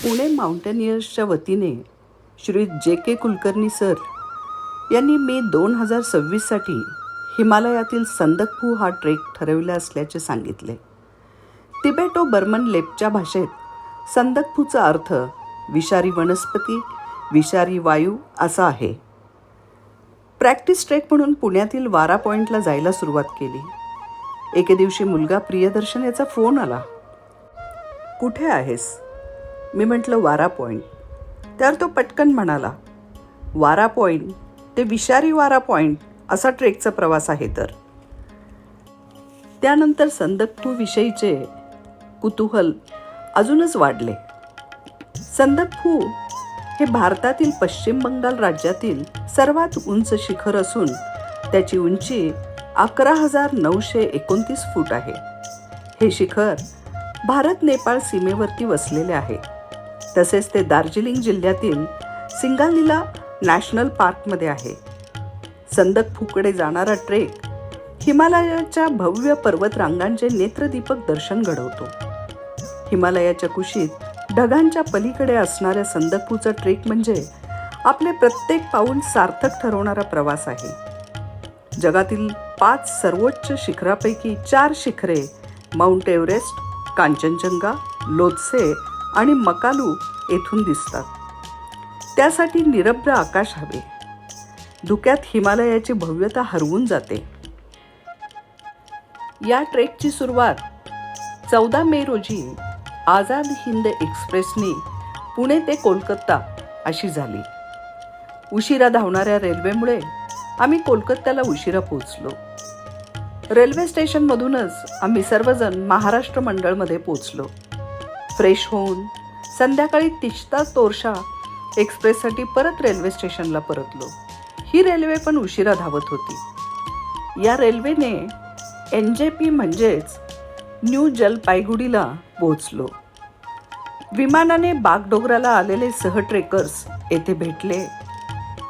पुणे माउंटेनियर्सच्या वतीने श्री जे कुलकर्णी सर यांनी मे 2026साठी हिमालयातील संदकफू हा ट्रेक ठरविला असल्याचे सांगितले. तिबेटो बर्मन लेप्चा भाषेत संदकफूचा अर्थ विषारी वनस्पती, विषारी वायू असा आहे. प्रॅक्टिस ट्रेक म्हणून पुण्यातील वारा पॉईंटला जायला सुरुवात केली. एके दिवशी मुलगा प्रियदर्शन याचा फोन आला. कुठे आहेस? मी म्हटलं वारा पॉईंट. त्यावर तो पटकन म्हणाला, वारा पॉईंट ते विषारी वारा पॉईंट असा ट्रेकचा प्रवास आहे. तर त्यानंतर संदकफू विषयीचे कुतूहल अजूनच वाढले. संदकफू हे भारतातील पश्चिम बंगाल राज्यातील सर्वात उंच शिखर असून त्याची उंची 11,929 फूट आहे. हे शिखर भारत नेपाळ सीमेवरती वसलेले आहे. तसेच ते दार्जिलिंग जिल्ह्यातील सिंगालीला नॅशनल पार्कमध्ये आहे. संदकफूकडे जाणारा ट्रेक हिमालयाच्या भव्य पर्वतरांगांचे नेत्रदीपक दर्शन घडवतो. हिमालयाच्या कुशीत ढगांच्या पलीकडे असणाऱ्या संदकफूचा ट्रेक म्हणजे आपले प्रत्येक पाऊल सार्थक ठरवणारा प्रवास आहे. जगातील 5 सर्वोच्च शिखरापैकी 4 शिखरे माउंट एव्हरेस्ट, कांचनजंगा, लोत्से आणि मकालू येथून दिसतात. त्यासाठी निरभ्र आकाश हवे. धुक्यात हिमालयाची भव्यता हरवून जाते. या ट्रेकची सुरुवात 14 मे रोजी आझाद हिंद एक्सप्रेसने पुणे ते कोलकाता अशी झाली. उशिरा धावणाऱ्या रेल्वेमुळे आम्ही कोलकात्याला उशिरा पोहोचलो. रेल्वे स्टेशनमधूनच आम्ही सर्वजण महाराष्ट्र मंडळमध्ये पोहोचलो. फ्रेश होऊन संध्याकाळी तिश्ता तोरशा एक्सप्रेससाठी परत रेल्वे स्टेशनला परतलो. ही रेल्वे पण उशिरा धावत होती. या रेल्वेने NJP म्हणजेच न्यू जलपायगुडीला पोहोचलो. विमानाने बागडोगराला आलेले सहट्रेकर्स येथे भेटले.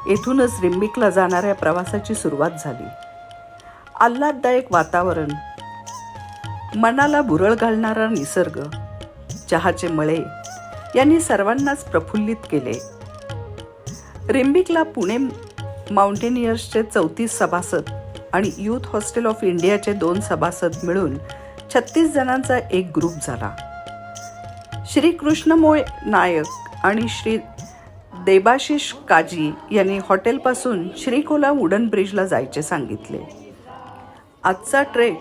येथूनच रिंबिकला जाणाऱ्या प्रवासाची सुरुवात झाली. आल्हाददायक वातावरण, मनाला भुरळ घालणारा निसर्ग, चहाचे मळे यांनी सर्वांनाच प्रफुल्लित केले. रिंबिकला पुणे माउंटेनियर्सचे 34 सभासद आणि युथ हॉस्टेल ऑफ इंडियाचे 2 सभासद मिळून 36 जणांचा एक ग्रुप झाला. श्री कृष्णमोय नायक आणि श्री देबाशिष काजी यांनी हॉटेलपासून श्रीकोला वुडन ब्रिजला जायचे सांगितले. आजचा ट्रेक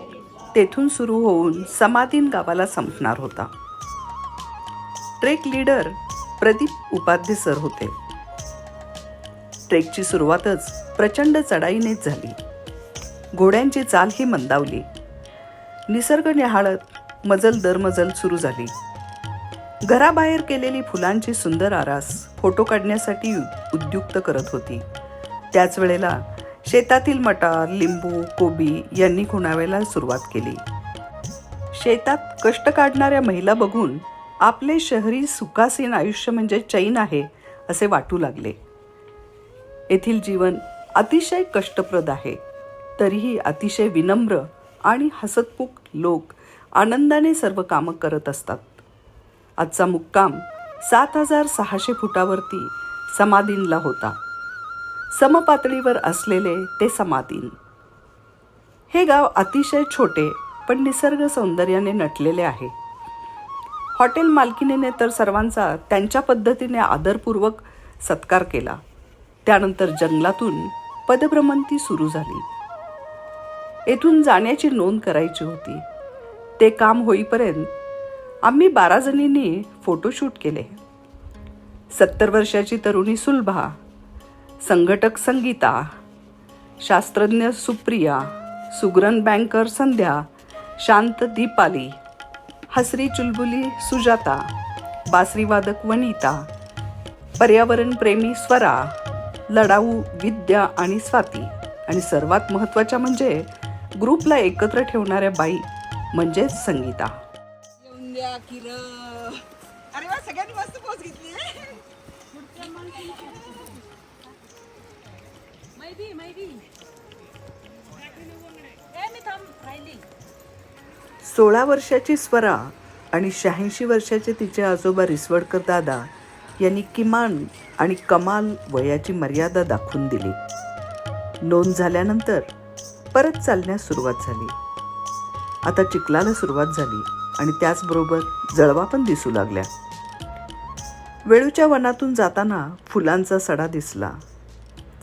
तेथून सुरू होऊन समाधीन गावाला संपणार होता. Trek leader Pradeep Upadhye sir होते. ट्रेकची सुरुवातच प्रचंड चढाईनेच झाली. घोड्यांची चाल ही मंदावली. निसर्ग निहाळत मजल दरमजल सुरू झाली. घराबाहेर केलेली फुलांची सुंदर आरास फोटो काढण्यासाठी उद्युक्त करत होती. त्याच वेळेला शेतातील मटार, लिंबू, कोबी यांनी खुणावायला सुरुवात केली. शेतात कष्ट काढणाऱ्या महिला बघून आपले शहरी सुखासीन आयुष्य म्हणजे चैन आहे असे वाटू लागले. येथील जीवन अतिशय कष्टप्रद आहे, तरीही अतिशय विनम्र आणि हसतमुख लोक आनंदाने सर्व कामं करत असतात. आजचा मुक्काम 7,600 फुटावरती समाधीनला होता. समपातळीवर असलेले ते समाधीन हे गाव अतिशय छोटे पण निसर्ग सौंदर्याने नटलेले आहे. हॉटेल मालकिनीने तर सर्वांचा त्यांच्या पद्धतीने आदरपूर्वक सत्कार केला. त्यानंतर जंगलातून पदभ्रमंती सुरू झाली. येथून जाण्याची नोंद करायची होती. ते काम होईपर्यंत आम्ही 12 जणींनी फोटोशूट केले. 70 वर्षाची तरुणी सुलभा, संघटक संगीता, शास्त्रज्ञ सुप्रिया, सुगरण बँकर संध्या, शांत दीपाली, हसरी चुलबुली सुजाता, बासरीवादक वनिता, पर्यावरणप्रेमी स्वरा, लढाऊ विद्या आणि स्वाती आणि सर्वात महत्त्वाच्या म्हणजे ग्रुपला एकत्र ठेवणाऱ्या बाई म्हणजेच संगीता. अरे वा, सगळ्यांनी मस्त पोच घेतली. सोळा वर्षाची स्वरा आणि 86 वर्षाचे तिचे आजोबा रिसवडकर दादा यांनी किमान आणि कमाल वयाची मर्यादा दाखवून दिली. नोंद झाल्यानंतर परत चालण्यास सुरुवात झाली. आता चिखलाला सुरुवात झाली आणि त्याचबरोबर जळवा पण दिसू लागल्या. वेळूच्या वनातून जाताना फुलांचा सडा दिसला.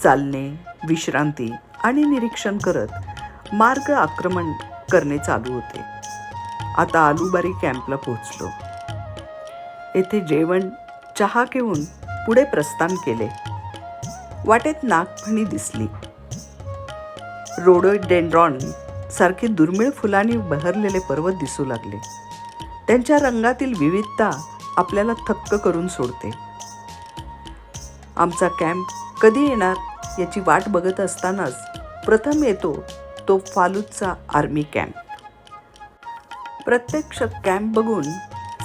चालणे, विश्रांती आणि निरीक्षण करत मार्ग आक्रमण करणे चालू होते. आता आलूबारी कॅम्पला पोहोचलो. येथे जेवण, चहा घेऊन पुढे प्रस्थान केले. वाटेत नागफणी दिसली. रोडोडेंड्रॉन सारखे दुर्मिळ फुलांनी बहरलेले पर्वत दिसू लागले. त्यांच्या रंगातील विविधता आपल्याला थक्क करून सोडते. आमचा कॅम्प कधी येणार याची वाट बघत असतानाच प्रथम येतो तो फालुतचा आर्मी कॅम्प. प्रत्यक्ष कॅम्प बघून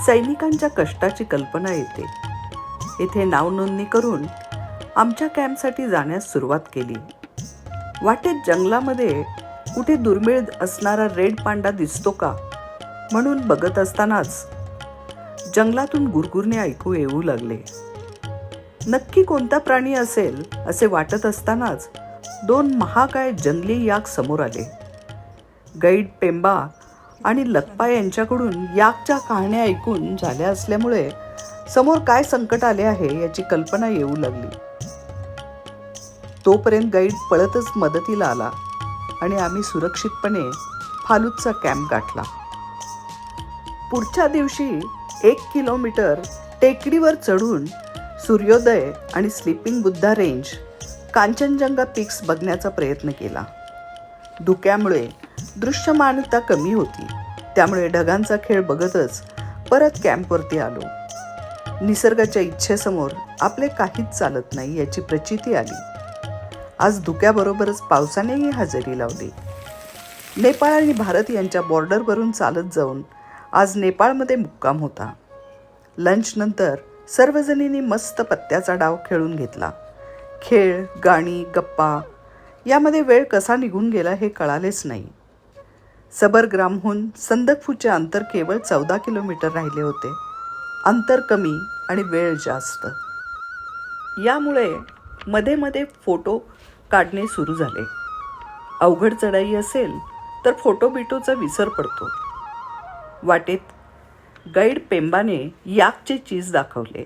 सैनिकांच्या कष्टाची कल्पना येते. येथे नावनोंदणी करून आमच्या कॅम्पसाठी जाण्यास सुरुवात केली. वाटेत जंगलामध्ये कुठे दुर्मिळ असणारा रेड पांडा दिसतो का म्हणून बघत असतानाच जंगलातून गुरगुरणे ऐकू येऊ लागले. नक्की कोणता प्राणी असेल असे वाटत असतानाच 2 महाकाय जंगली याक समोर आले. गाईड पेंबा आणि लक्पा यांच्याकडून याकच्या कहाण्या ऐकून झाल्या असल्यामुळे समोर काय संकट आले आहे याची कल्पना येऊ लागली. तोपर्यंत गाईड पळतच मदतीला आला आणि आम्ही सुरक्षितपणे फालुतचा कॅम्प गाठला. पुढच्या दिवशी 1 किलोमीटर टेकडीवर चढून सूर्योदय आणि स्लीपिंग बुद्धा रेंज, कांचनजंगा पिक्स बघण्याचा प्रयत्न केला. धुक्यामुळे दृश्यमानता कमी होती, त्यामुळे ढगांचा खेळ बघतच परत कॅम्पवरती आलो. निसर्गाच्या इच्छेसमोर आपले काहीच चालत नाही याची प्रचिती आली. आज धुक्याबरोबरच पावसानेही हजेरी लावली. नेपाळ आणि भारत यांच्या बॉर्डरवरून चालत जाऊन आज नेपाळमध्ये मुक्काम होता. लंचनंतर सर्वजणींनी मस्त पत्त्याचा डाव खेळून घेतला. खेळ, गाणी, गप्पा यामध्ये वेळ कसा निघून गेला हे कळालेच नाही. सबरग्रामहून संदकफूचे अंतर केवळ 14 किलोमीटर राहिले होते. अंतर कमी आणि वेळ जास्त. यामुळे मध्ये मध्ये फोटो काढणे सुरू झाले. अवघड चढाई असेल तर फोटो बिटोचा विसर पडतो. वाटेत गाईड पेंबाने याकचे चीज दाखवले.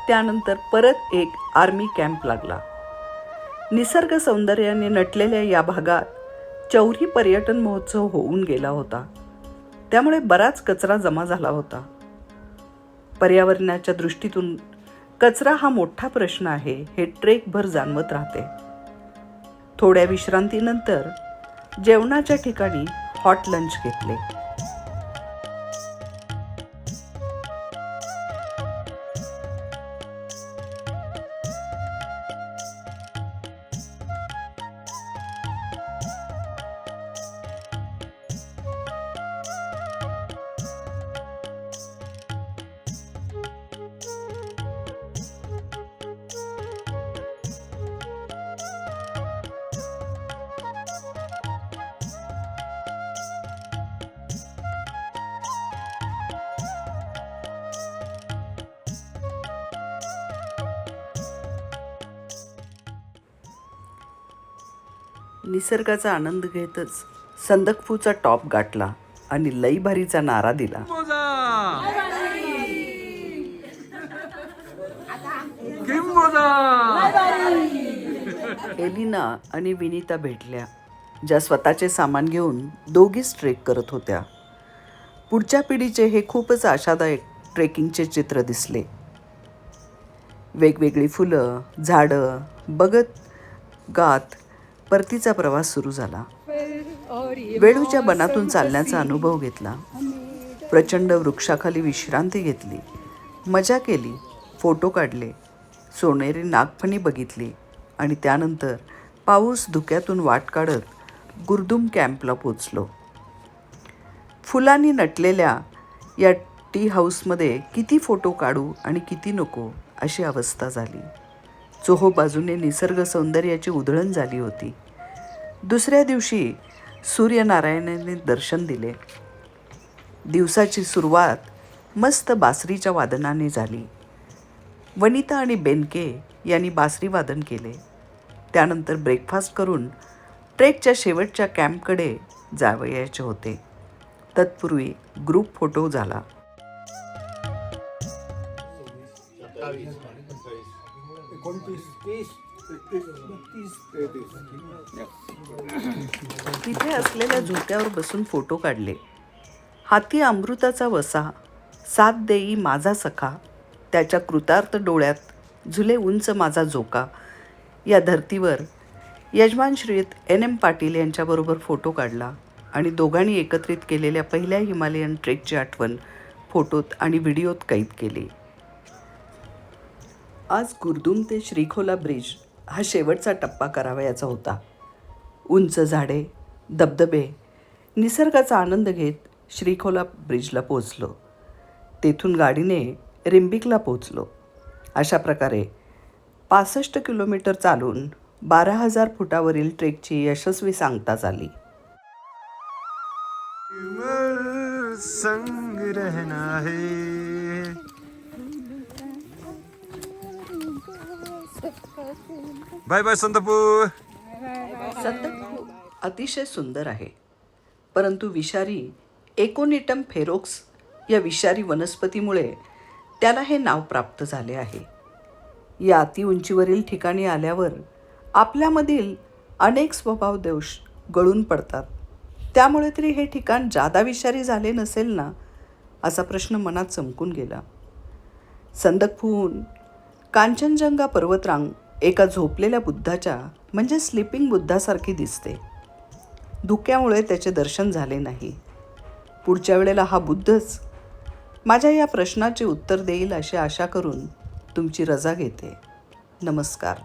त्यानंतर परत एक आर्मी कॅम्प लागला. निसर्ग सौंदर्याने नटलेल्या या भागात चौरी पर्यटन महोत्सव होऊन गेला होता, त्यामुळे बराच कचरा जमा झाला होता. पर्यावरणाच्या दृष्टीतून कचरा हा मोठा प्रश्न आहे हे ट्रेकभर जाणवत राहते. थोड्या विश्रांतीनंतर जेवणाच्या ठिकाणी हॉट लंच घेतले. निसर्गाचा आनंद घेतच संदकफूचा टॉप गाठला आणि लई भारीचा नारा दिला. एलिना आणि विनीता भेटल्या, ज्या स्वतःचे सामान घेऊन दोघीच ट्रेक करत होत्या. पुढच्या पिढीचे हे खूपच आशादायक ट्रेकिंगचे चित्र दिसले. वेगवेगळी फुलं, झाडं बघत गात परतीचा प्रवास सुरू झाला. वेळूच्या बनातून चालण्याचा अनुभव घेतला. प्रचंड वृक्षाखाली विश्रांती घेतली, मजा केली, फोटो काढले, सोनेरी नागफणी बघितली आणि त्यानंतर पाऊस धुक्यातून वाट काढत गुरदुम कॅम्पला पोचलो. फुलांनी नटलेल्या या टी हाऊसमध्ये किती फोटो काढू आणि किती नको अशी अवस्था झाली. चोहोबाजूने निसर्ग सौंदर्याची उधळण झाली होती. दुसऱ्या दिवशी सूर्यनारायणाने दर्शन दिले. दिवसाची सुरुवात मस्त बासरीच्या वादनाने झाली. वनिता आणि बेनके यांनी बासरी वादन केले. त्यानंतर ब्रेकफास्ट करून ट्रेकच्या शेवटच्या कॅम्पकडे जावयाचे होते. तत्पूर्वी ग्रुप फोटो झाला. तिथे असलेल्या झोक्यावर बसून फोटो काढले. हाती अमृताचा वसा, साथ देई माझा सखा, त्याच्या कृतार्थ डोळ्यात झुले उंच माझा झोका या धर्तीवर यजमान श्रीयुत NM पाटील यांच्याबरोबर फोटो काढला आणि दोघांनी एकत्रित केलेल्या पहिल्या हिमालयन ट्रेकची आठवण फोटोत आणि व्हिडिओत कैद केली. आज गुरदुम ते श्रीखोला ब्रिज हा शेवटचा टप्पा करावयाचा होता. उंच झाडे, धबधबे, निसर्गाचा आनंद घेत श्रीखोला ब्रिजला पोचलो. तेथून गाडीने रिंबिकला पोचलो. अशा प्रकारे 65 किलोमीटर चालून 12,000 फुटावरील ट्रेकची यशस्वी सांगता झाली. संग रहना है. Bye bye संतपूर. संदकफू अतिशय सुंदर आहे, परंतु विषारी एकोनिटम फेरोक्स या विषारी वनस्पतीमुळे त्याला हे नाव प्राप्त झाले आहे. या अतिउंचीवरील ठिकाणी आल्यावर आपल्यामधील अनेक स्वभाव दोष गळून पडतात. त्यामुळे तरी हे ठिकाण जादा विषारी झाले नसेल ना, असा प्रश्न मनात चमकून गेला. संदकफूहून कांचनजंगा पर्वतरांग एका झोपलेल्या बुद्धाच्या म्हणजे स्लीपिंग बुद्धासारखी दिसते. धुक्यामुळे त्याचे दर्शन झाले नाही. पुढच्या वेळेला हा बुद्धच माझ्या या प्रश्नाचे उत्तर देईल अशी आशा करून तुमची रजा घेते. नमस्कार.